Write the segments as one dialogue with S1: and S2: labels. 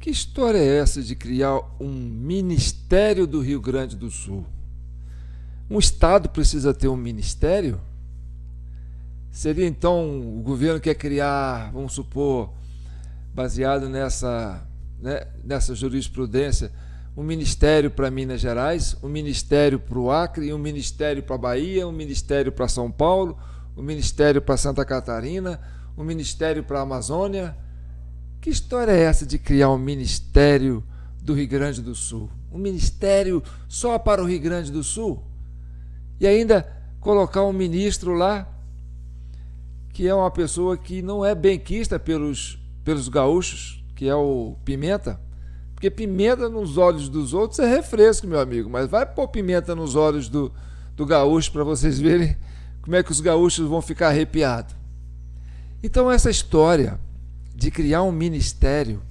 S1: Que história é essa de criar um Ministério do Rio Grande do Sul? Um estado precisa ter um ministério? Seria então o governo quer criar, vamos supor, baseado nessa jurisprudência, um ministério para Minas Gerais, um ministério para o Acre, um ministério para a Bahia, um ministério para São Paulo, um ministério para Santa Catarina, um ministério para a Amazônia? Que história é essa de criar um ministério do Rio Grande do Sul? Um ministério só para o Rio Grande do Sul? E ainda colocar um ministro lá que é uma pessoa que não é benquista pelos gaúchos, que é o Pimenta. Porque pimenta nos olhos dos outros é refresco, meu amigo, mas vai pôr pimenta nos olhos do gaúcho para vocês verem como é que os gaúchos vão ficar arrepiados. Então essa história de criar um ministério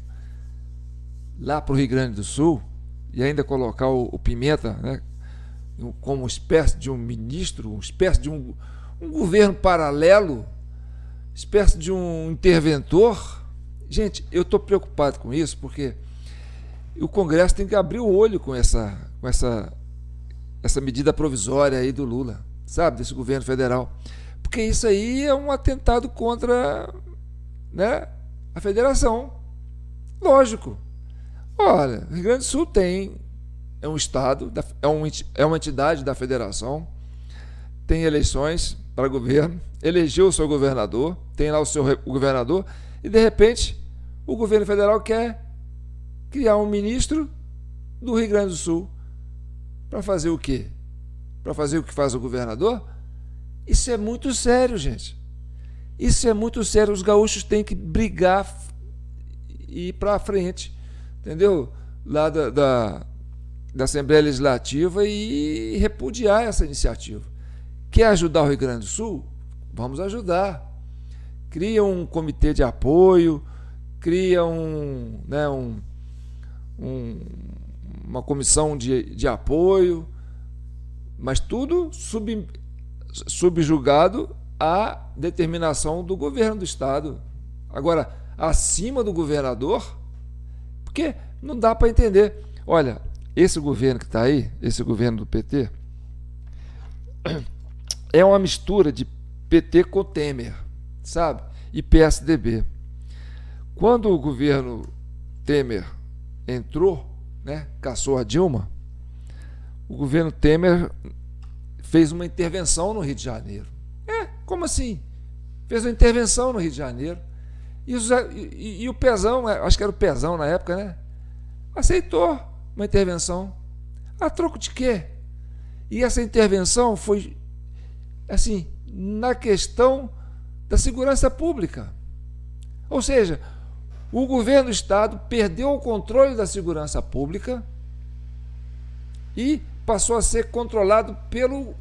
S1: lá para o Rio Grande do Sul e ainda colocar o Pimenta, né, como uma espécie de um ministro, uma espécie de um governo paralelo, espécie de um interventor. Gente, eu estou preocupado com isso porque o Congresso tem que abrir o olho com essa medida provisória aí do Lula, sabe, desse governo federal, porque isso aí é um atentado contra, né, a federação. Lógico. Olha, o Rio Grande do Sul é um estado, é uma entidade da federação, tem eleições para governo, elegeu o seu governador, tem lá o governador, e de repente o governo federal quer criar um ministro do Rio Grande do Sul para fazer o quê? Para fazer o que faz o governador? Isso é muito sério, gente. Isso é muito sério. Os gaúchos têm que brigar e ir para frente, entendeu? Lá da Assembleia Legislativa e repudiar essa iniciativa. Quer ajudar o Rio Grande do Sul? Vamos ajudar. Cria um comitê de apoio, cria uma comissão de apoio, mas tudo subjugado à determinação do governo do estado. Agora, acima do governador, porque não dá para entender. Olha, esse governo que está aí, esse governo do PT, é uma mistura de PT com Temer, sabe? E PSDB. Quando o governo Temer entrou, né, caçou a Dilma, o governo Temer fez uma intervenção no Rio de Janeiro. Como assim? Fez uma intervenção no Rio de Janeiro. E o Pezão, acho que era o Pezão na época, né? Aceitou uma intervenção. A troco de quê? E essa intervenção foi, assim, na questão da segurança pública. Ou seja, o governo do estado perdeu o controle da segurança pública e passou a ser controlado pelo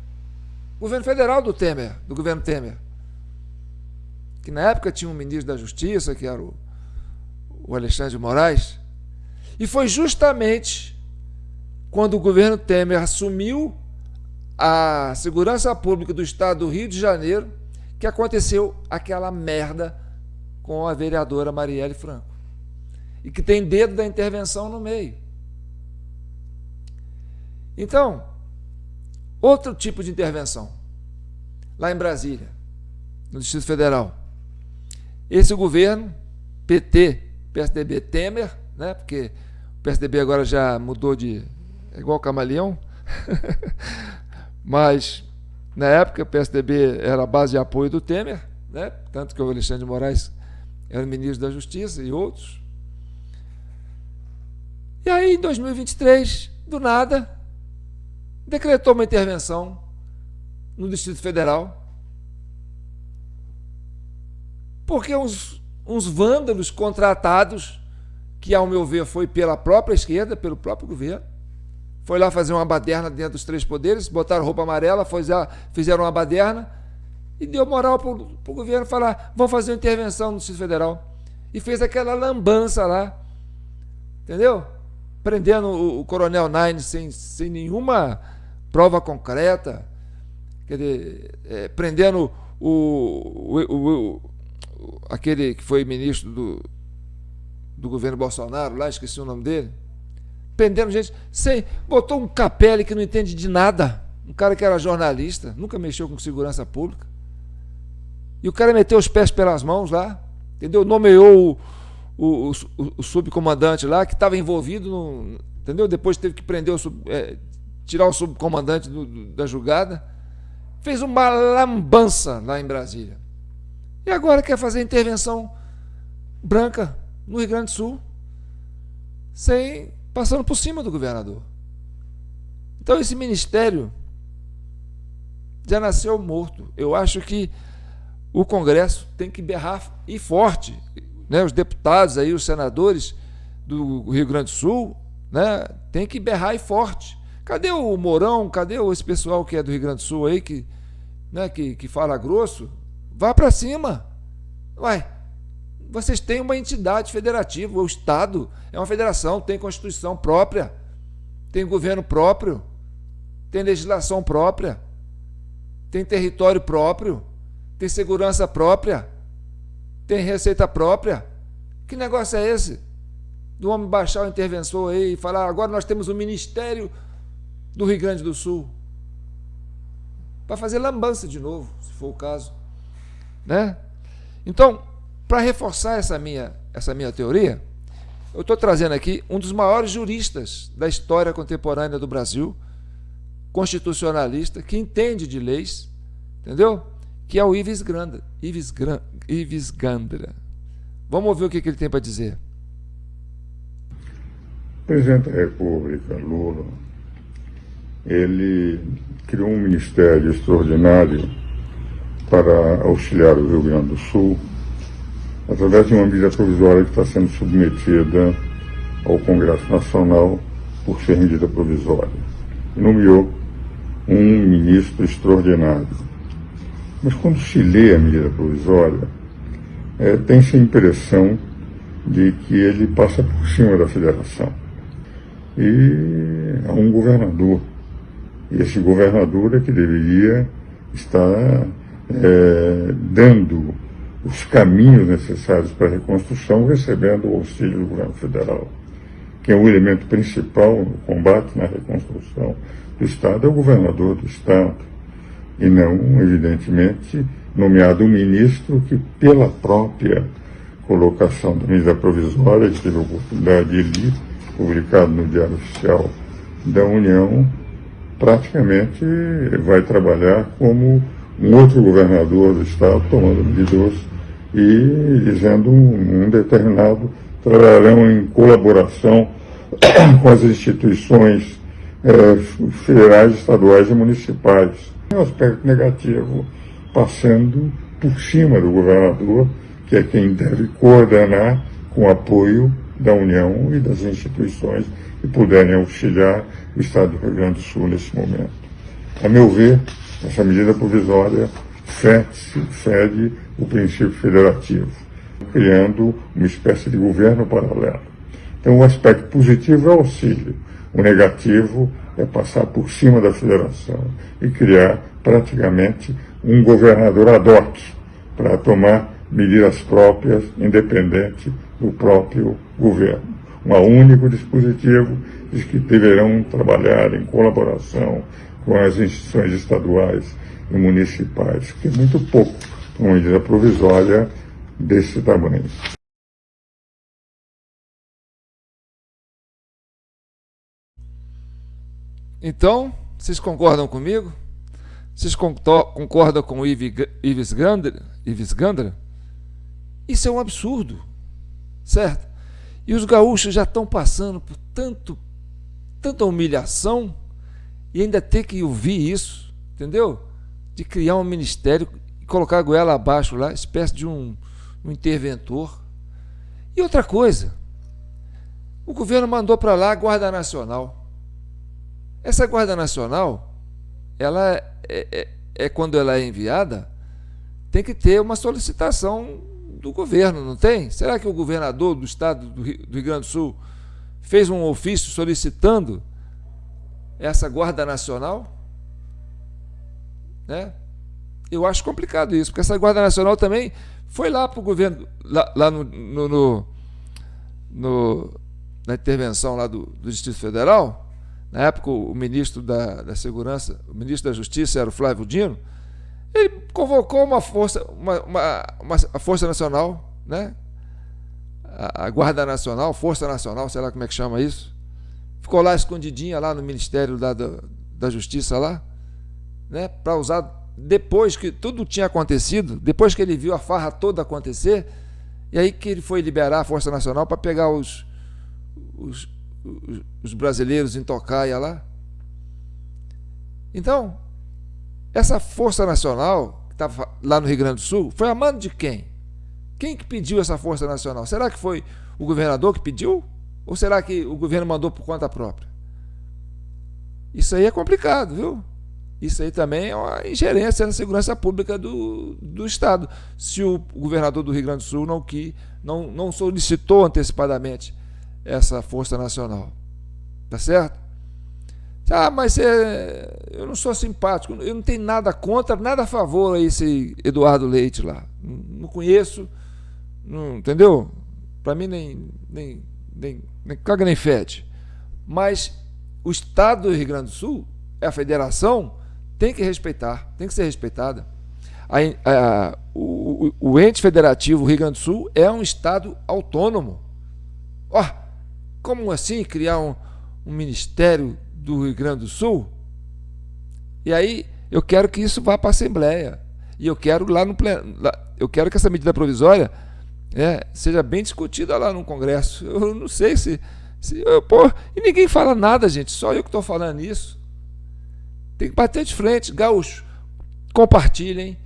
S1: governo federal do governo Temer, que na época tinha um ministro da Justiça, que era o Alexandre de Moraes, e foi justamente quando o governo Temer assumiu a segurança pública do estado do Rio de Janeiro que aconteceu aquela merda com a vereadora Marielle Franco, e que tem dedo da intervenção no meio. Então, outro tipo de intervenção, lá em Brasília, no Distrito Federal. Esse governo, PT, PSDB, Temer, né, porque o PSDB agora já mudou é igual camaleão, mas na época o PSDB era a base de apoio do Temer, né, tanto que o Alexandre de Moraes era o ministro da Justiça e outros. E aí, em 2023, do nada, decretou uma intervenção no Distrito Federal, porque uns vândalos contratados, que ao meu ver foi pela própria esquerda, pelo próprio governo, foi lá fazer uma baderna dentro dos três poderes, botaram roupa amarela, fizeram uma baderna e deu moral para o governo falar: vamos fazer uma intervenção no Distrito Federal. E fez aquela lambança lá, entendeu? Prendendo o Coronel Nines sem nenhuma prova concreta, quer dizer, prendendo aquele que foi ministro do governo Bolsonaro, lá, esqueci o nome dele. Prendendo gente, botou um Capelli que não entende de nada, um cara que era jornalista, nunca mexeu com segurança pública. E o cara meteu os pés pelas mãos lá, entendeu? Nomeou o subcomandante lá, que estava envolvido, entendeu? Depois teve que prender tirar o subcomandante da julgada. Fez uma lambança lá em Brasília. E agora quer fazer intervenção branca no Rio Grande do Sul, passando por cima do governador. Então esse ministério já nasceu morto. Eu acho que o Congresso tem que berrar e forte, né? Os deputados aí, os senadores do Rio Grande do Sul, né? Tem que berrar e forte. Cadê o Mourão? Cadê esse pessoal que é do Rio Grande do Sul aí, que fala grosso? Vá para cima. Ué, vocês têm uma entidade federativa, o Estado é uma federação, tem Constituição própria, tem governo próprio, tem legislação própria, tem território próprio, tem segurança própria, tem receita própria. Que negócio é esse? Do homem baixar o interventor aí e falar, agora nós temos o Ministério do Rio Grande do Sul. Para fazer lambança de novo, se for o caso. Né? Então, para reforçar essa minha teoria, eu estou trazendo aqui um dos maiores juristas da história contemporânea do Brasil, constitucionalista, que entende de leis, entendeu? Que é o Ives Gandra. Vamos ouvir o que ele tem para dizer.
S2: O presidente da República, Lula, ele criou um ministério extraordinário para auxiliar o Rio Grande do Sul, através de uma medida provisória que está sendo submetida ao Congresso Nacional por ser medida provisória. E nomeou um ministro extraordinário. Mas quando se lê a medida provisória, tem-se a impressão de que ele passa por cima da federação. E há um governador. E esse governador é que deveria estar dando os caminhos necessários para a reconstrução, recebendo o auxílio do governo federal, que é o elemento principal no combate na reconstrução do Estado, é o governador do Estado, e não, evidentemente, nomeado um ministro que, pela própria colocação da medida provisória, que teve a oportunidade de ler, publicado no Diário Oficial da União, praticamente vai trabalhar como um outro governador do Estado, tomando medidas e dizendo um determinado, trabalharão em colaboração com as instituições federais, estaduais e municipais. É um aspecto negativo, passando por cima do governador, que é quem deve coordenar com o apoio da União e das instituições que puderem auxiliar o Estado do Rio Grande do Sul nesse momento. A meu ver, essa medida provisória fere o princípio federativo, criando uma espécie de governo paralelo. Então, o aspecto positivo é o auxílio, o negativo é passar por cima da federação e criar praticamente um governador ad hoc para tomar medidas próprias, independente do próprio governo. Um único dispositivo diz que deverão trabalhar em colaboração com as instituições estaduais e municipais, que é muito pouco para uma medida provisória desse tamanho.
S1: Então, vocês concordam comigo? Vocês concordam com o Ives Gandra? Isso é um absurdo, certo? E os gaúchos já estão passando por tanta humilhação e ainda ter que ouvir isso, entendeu? De criar um ministério e colocar a goela abaixo lá, espécie de um interventor. E outra coisa, o governo mandou para lá a Guarda Nacional. Essa Guarda Nacional, ela quando ela é enviada, tem que ter uma solicitação do governo, não tem? Será que o governador do estado do Rio Grande do Sul fez um ofício solicitando essa Guarda Nacional? Né? Eu acho complicado isso, porque essa Guarda Nacional também foi lá para o governo, lá na intervenção lá do Distrito Federal. Na época, o ministro da Segurança, o ministro da Justiça era o Flávio Dino. Ele convocou uma força, a Força Nacional, né? A Guarda Nacional, Força Nacional, sei lá como é que chama isso. Ficou lá escondidinha, lá no Ministério da Justiça, lá, né? Para usar depois que tudo tinha acontecido, depois que ele viu a farra toda acontecer, e aí que ele foi liberar a Força Nacional para pegar os brasileiros em Tocaia lá. Então, essa Força Nacional, que estava lá no Rio Grande do Sul, foi a mando de quem? Quem que pediu essa Força Nacional? Será que foi o governador que pediu? Ou será que o governo mandou por conta própria? Isso aí é complicado, viu? Isso aí também é uma ingerência na segurança pública do Estado. Se o governador do Rio Grande do Sul não solicitou antecipadamente essa Força Nacional. Tá certo? Ah, mas eu não sou simpático, eu não tenho nada contra, nada a favor a esse Eduardo Leite lá. Não conheço, não, entendeu? Para mim nem caga nem fede. Mas o Estado do Rio Grande do Sul, a federação, tem que respeitar, tem que ser respeitada. O ente federativo Rio Grande do Sul é um Estado autônomo. Como assim criar um Ministério do Rio Grande do Sul? E aí eu quero que isso vá para a Assembleia. E eu quero eu quero que essa medida provisória seja bem discutida lá no Congresso. Eu não sei e ninguém fala nada, gente, só eu que estou falando isso. Tem que bater de frente, gaúcho. Compartilhem,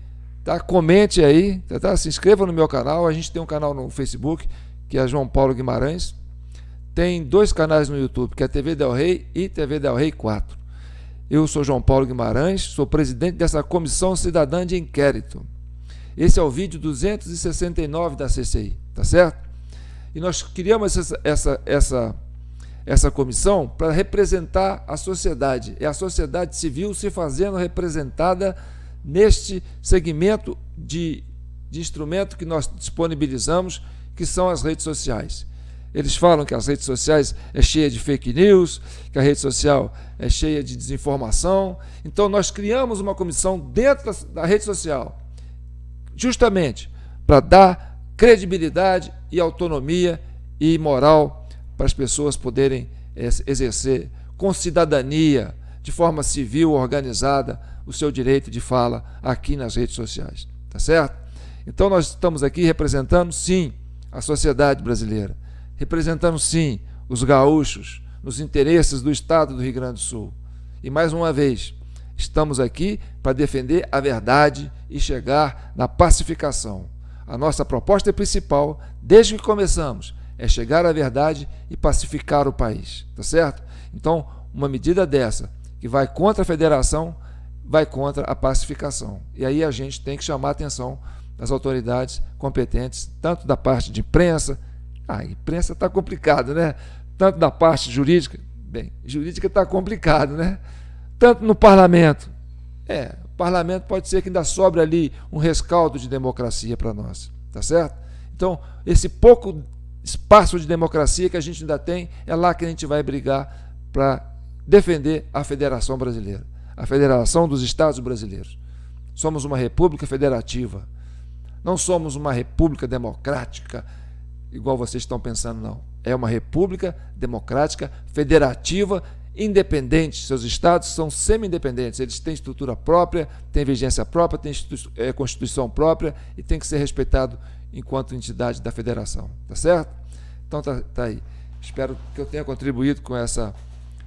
S1: tá? Comente aí, tá? Se inscreva no meu canal. A gente tem um canal no Facebook, que é João Paulo Guimarães. Tem 2 canais no YouTube, que é TV Del Rey e TV Del Rey 4. Eu sou João Paulo Guimarães, sou presidente dessa Comissão Cidadã de Inquérito. Esse é o vídeo 269 da CCI, tá certo? E nós criamos essa comissão para representar a sociedade. É a sociedade civil se fazendo representada neste segmento de instrumento que nós disponibilizamos, que são as redes sociais. Eles falam que as redes sociais é cheia de fake news, que a rede social é cheia de desinformação. Então nós criamos uma comissão dentro da rede social, justamente para dar credibilidade e autonomia e moral para as pessoas poderem exercer com cidadania, de forma civil, organizada, o seu direito de fala aqui nas redes sociais. Tá certo? Então nós estamos aqui representando, sim, a sociedade brasileira, representando, sim, os gaúchos, nos interesses do Estado do Rio Grande do Sul. E, mais uma vez, estamos aqui para defender a verdade e chegar na pacificação. A nossa proposta principal, desde que começamos, é chegar à verdade e pacificar o país. Tá certo? Então, uma medida dessa, que vai contra a federação, vai contra a pacificação. E aí a gente tem que chamar a atenção das autoridades competentes, tanto da parte de imprensa. A imprensa está complicado, né? Tanto da parte jurídica, jurídica está complicado, né? Tanto no parlamento. O parlamento pode ser que ainda sobre ali um rescaldo de democracia para nós, tá certo? Então, esse pouco espaço de democracia que a gente ainda tem, é lá que a gente vai brigar para defender a Federação Brasileira, a Federação dos Estados Brasileiros. Somos uma república federativa. Não somos uma república democrática, igual vocês estão pensando, não. É uma república democrática, federativa, independente. Seus estados são semi-independentes. Eles têm estrutura própria, têm vigência própria, têm constituição própria e tem que ser respeitado enquanto entidade da federação. Tá certo? Então tá aí. Espero que eu tenha contribuído com essa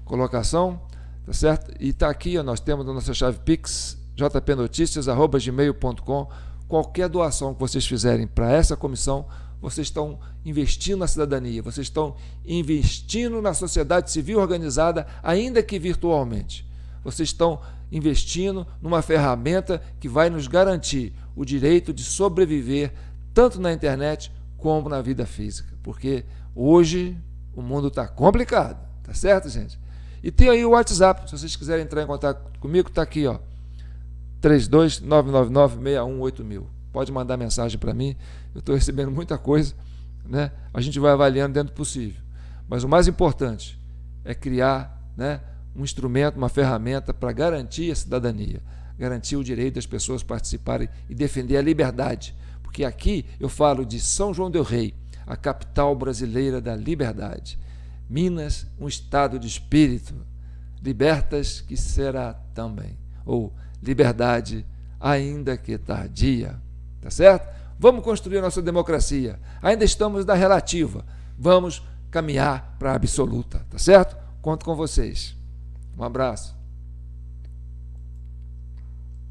S1: colocação. Tá certo? E tá aqui, nós temos a nossa chave Pix, jpnoticias@gmail.com. Qualquer doação que vocês fizerem para essa comissão, vocês estão investindo na cidadania, vocês estão investindo na sociedade civil organizada, ainda que virtualmente. Vocês estão investindo numa ferramenta que vai nos garantir o direito de sobreviver tanto na internet como na vida física, porque hoje o mundo está complicado, tá certo, gente? E tem aí o WhatsApp, se vocês quiserem entrar em contato comigo, está aqui, 32999618000. Pode mandar mensagem para mim, eu estou recebendo muita coisa, né, a gente vai avaliando dentro do possível. Mas o mais importante é criar, né, um instrumento, uma ferramenta para garantir a cidadania, garantir o direito das pessoas participarem e defender a liberdade. Porque aqui eu falo de São João del Rei, a capital brasileira da liberdade. Minas, um estado de espírito. Libertas que será também. Ou liberdade, ainda que tardia. Tá certo? Vamos construir a nossa democracia. Ainda estamos na relativa. Vamos caminhar para a absoluta. Tá certo? Conto com vocês. Um abraço.